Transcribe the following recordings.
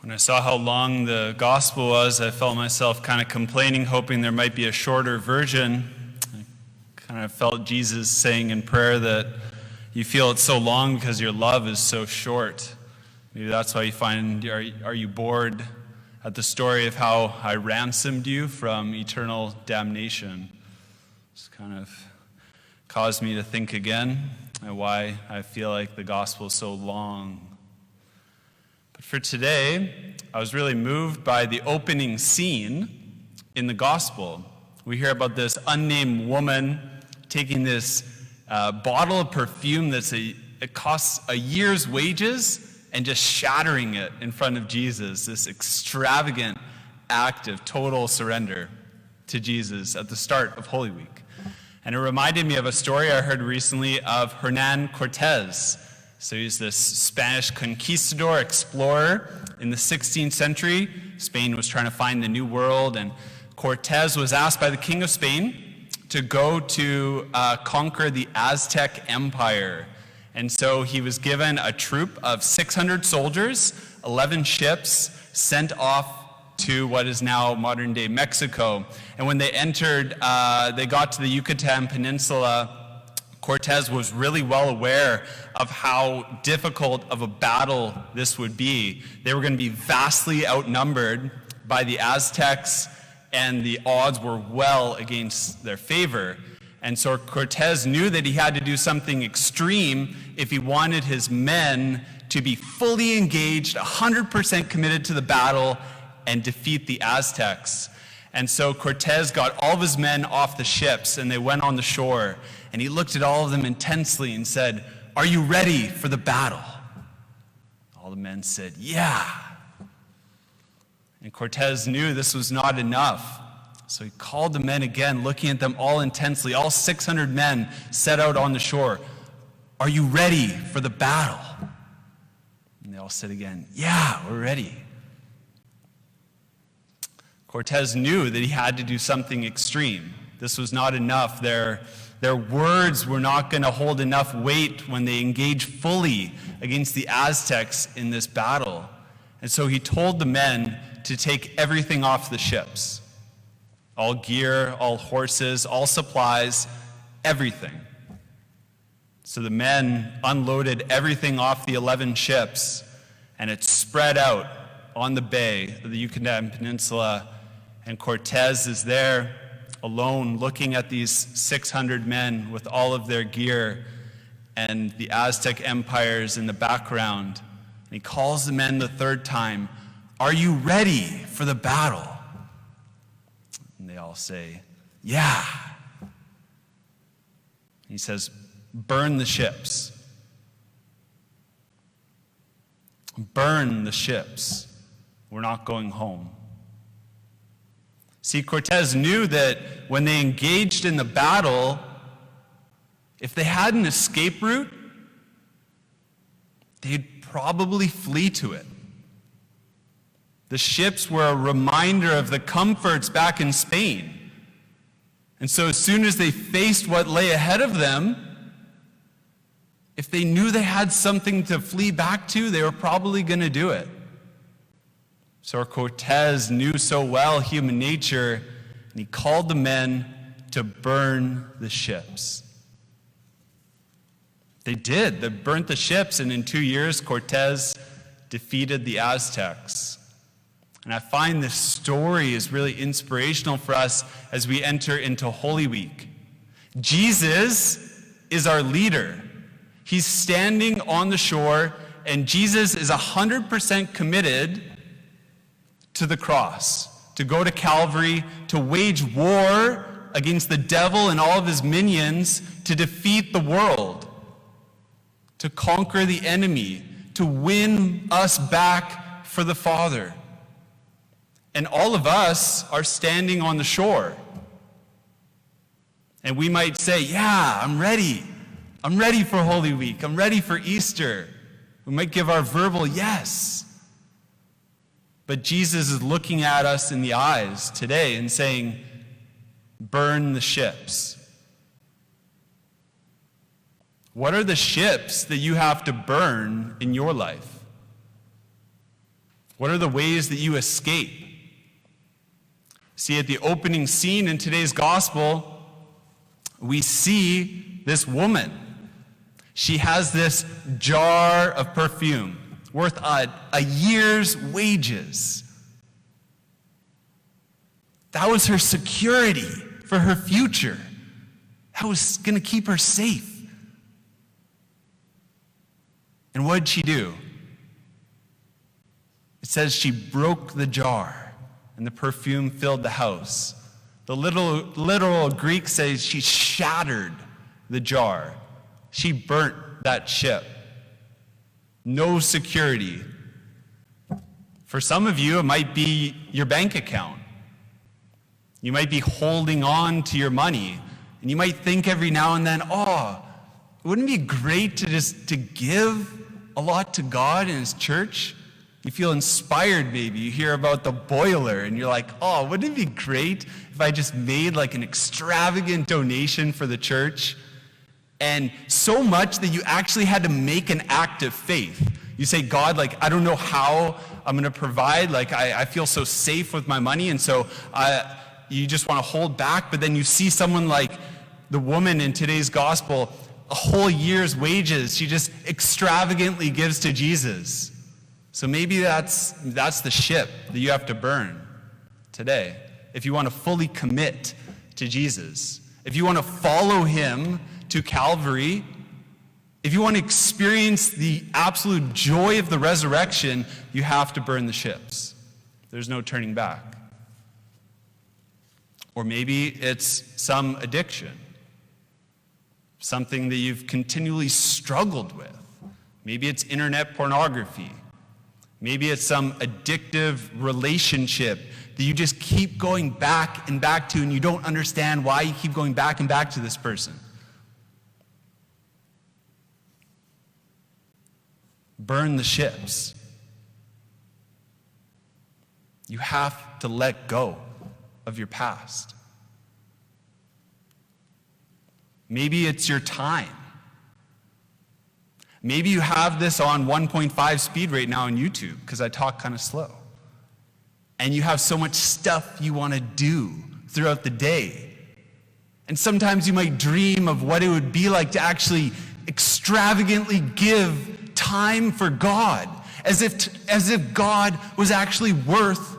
When I saw how long the gospel was, I felt myself kind of complaining, hoping there might be a shorter version. I kind of felt Jesus saying in prayer that you feel it's so long because your love is so short. Maybe that's why you find, are you bored at the story of how I ransomed you from eternal damnation? It's kind of caused me to think again and why I feel like the gospel is so long. For today, I was really moved by the opening scene in the gospel. We hear about this unnamed woman taking this bottle of perfume it costs a year's wages and just shattering it in front of Jesus, this extravagant act of total surrender to Jesus at the start of Holy Week. And it reminded me of a story I heard recently of Hernan Cortez. So he's this Spanish conquistador, explorer in the 16th century. Spain was trying to find the New World, and Cortez was asked by the King of Spain to go to conquer the Aztec Empire. And so he was given a troop of 600 soldiers, 11 ships, sent off to what is now modern-day Mexico. And when they entered, they got to the Yucatan Peninsula. Cortez was really well aware of how difficult of a battle this would be. They were going to be vastly outnumbered by the Aztecs, and the odds were well against their favor. And so Cortez knew that he had to do something extreme if he wanted his men to be fully engaged, 100% committed to the battle, and defeat the Aztecs. And so Cortez got all of his men off the ships, and they went on the shore. And he looked at all of them intensely and said, "Are you ready for the battle?" All the men said, "Yeah." And Cortez knew this was not enough. So he called the men again, looking at them all intensely. All 600 men set out on the shore. "Are you ready for the battle?" And they all said again, "Yeah, we're ready." Cortez knew that he had to do something extreme. This was not enough. Their words were not going to hold enough weight when they engaged fully against the Aztecs in this battle. And so he told the men to take everything off the ships. All gear, all horses, all supplies, everything. So the men unloaded everything off the 11 ships, and it spread out on the bay of the Yucatan Peninsula, and Cortez is there alone looking at these 600 men with all of their gear and the Aztec empires in the background. And he calls the men the third time, "Are you ready for the battle?" And they all say, "Yeah." He says, "Burn the ships. Burn the ships. We're not going home." See, Cortez knew that when they engaged in the battle, if they had an escape route, they'd probably flee to it. The ships were a reminder of the comforts back in Spain. And so as soon as they faced what lay ahead of them, if they knew they had something to flee back to, they were probably going to do it. So Cortez knew so well human nature, and he called the men to burn the ships. They did. They burnt the ships, and in 2 years, Cortez defeated the Aztecs. And I find this story is really inspirational for us as we enter into Holy Week. Jesus is our leader. He's standing on the shore, and Jesus is 100% committed to the cross, to go to Calvary, to wage war against the devil and all of his minions, to defeat the world, to conquer the enemy, to win us back for the Father. And all of us are standing on the shore. And we might say, "Yeah, I'm ready. I'm ready for Holy Week. I'm ready for Easter." We might give our verbal yes. But Jesus is looking at us in the eyes today and saying, "Burn the ships." What are the ships that you have to burn in your life? What are the ways that you escape? See, at the opening scene in today's gospel, we see this woman. She has this jar of perfume worth a year's wages. That was her security for her future. That was going to keep her safe. And what did she do? It says she broke the jar, and the perfume filled the house. The literal Greek says she shattered the jar. She burnt that ship. No security. For some of you, it might be your bank account. You might be holding on to your money, and you might think every now and then, wouldn't it be great to give a lot to God and His church? You feel inspired maybe. You hear about the boiler, and you're like, wouldn't it be great if I just made like an extravagant donation for the church? And so much that you actually had to make an act of faith. You say, God, I don't know how I'm going to provide. I feel so safe with my money, and so you just want to hold back. But then you see someone like the woman in today's gospel, a whole year's wages, she just extravagantly gives to Jesus. So maybe that's the ship that you have to burn today if you want to fully commit to Jesus. If you want to follow Him to Calvary, if you want to experience the absolute joy of the resurrection, you have to burn the ships. There's no turning back. Or maybe it's some addiction, something that you've continually struggled with. Maybe it's internet pornography. Maybe it's some addictive relationship that you just keep going back and back to, and you don't understand why you keep going back and back to this person. Burn the ships. You have to let go of your past. Maybe it's your time. Maybe you have this on 1.5 speed right now on YouTube because I talk kind of slow. And you have so much stuff you want to do throughout the day. And sometimes you might dream of what it would be like to actually extravagantly give time for God, as if God was actually worth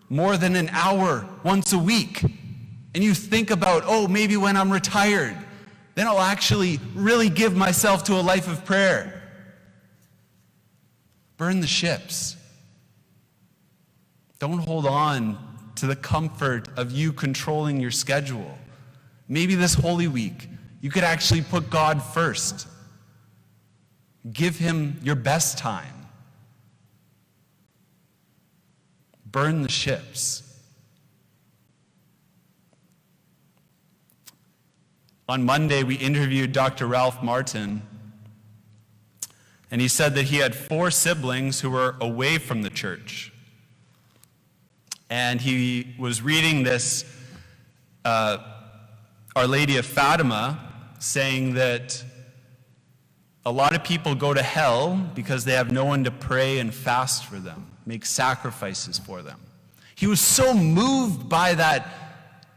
more than an hour once a week. And you think about, maybe when I'm retired, then I'll actually really give myself to a life of prayer. Burn the ships. Don't hold on to the comfort of you controlling your schedule. Maybe this Holy Week, you could actually put God first. Give Him your best time. Burn the ships. On Monday, we interviewed Dr. Ralph Martin, and he said that he had 4 siblings who were away from the church. And he was reading this Our Lady of Fatima, saying that a lot of people go to hell because they have no one to pray and fast for them, make sacrifices for them. He was so moved by that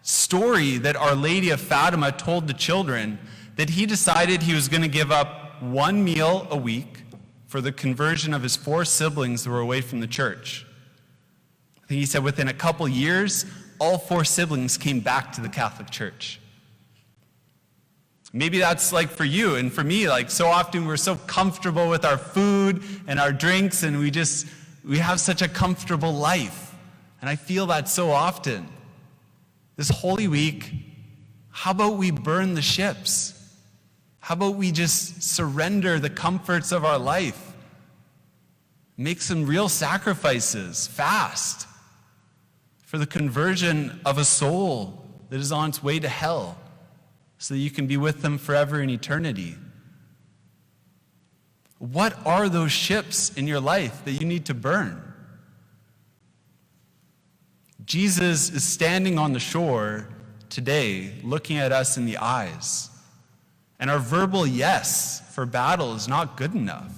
story that Our Lady of Fatima told the children that he decided he was going to give up 1 meal a week for the conversion of his 4 siblings that were away from the church. I think he said within a couple years, all 4 siblings came back to the Catholic Church. Maybe that's like for you and for me, so often we're so comfortable with our food and our drinks, and we have such a comfortable life. And I feel that so often. This Holy Week, how about we burn the ships? How about we just surrender the comforts of our life? Make some real sacrifices, fast, for the conversion of a soul that is on its way to hell, so that you can be with them forever in eternity. What are those ships in your life that you need to burn? Jesus is standing on the shore today, looking at us in the eyes. And our verbal yes for battle is not good enough.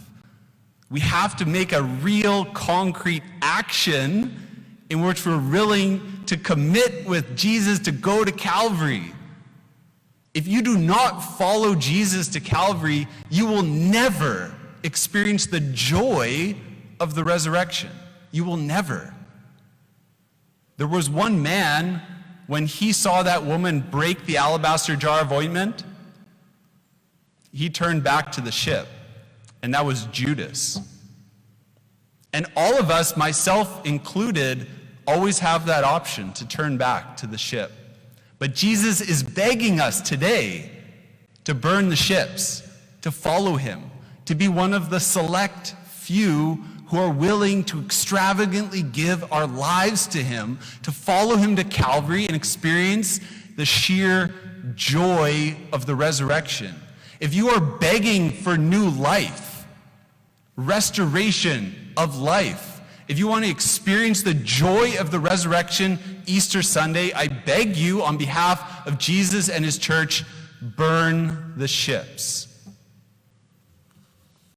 We have to make a real concrete action in which we're willing to commit with Jesus to go to Calvary. If you do not follow Jesus to Calvary, you will never experience the joy of the resurrection. You will never. There was one man, when he saw that woman break the alabaster jar of ointment, he turned back to the ship, and that was Judas. And all of us, myself included, always have that option to turn back to the ship. But Jesus is begging us today to burn the ships, to follow him, to be one of the select few who are willing to extravagantly give our lives to him, to follow him to Calvary and experience the sheer joy of the resurrection. If you are begging for new life, restoration of life, if you want to experience the joy of the resurrection Easter Sunday, I beg you on behalf of Jesus and his church, burn the ships.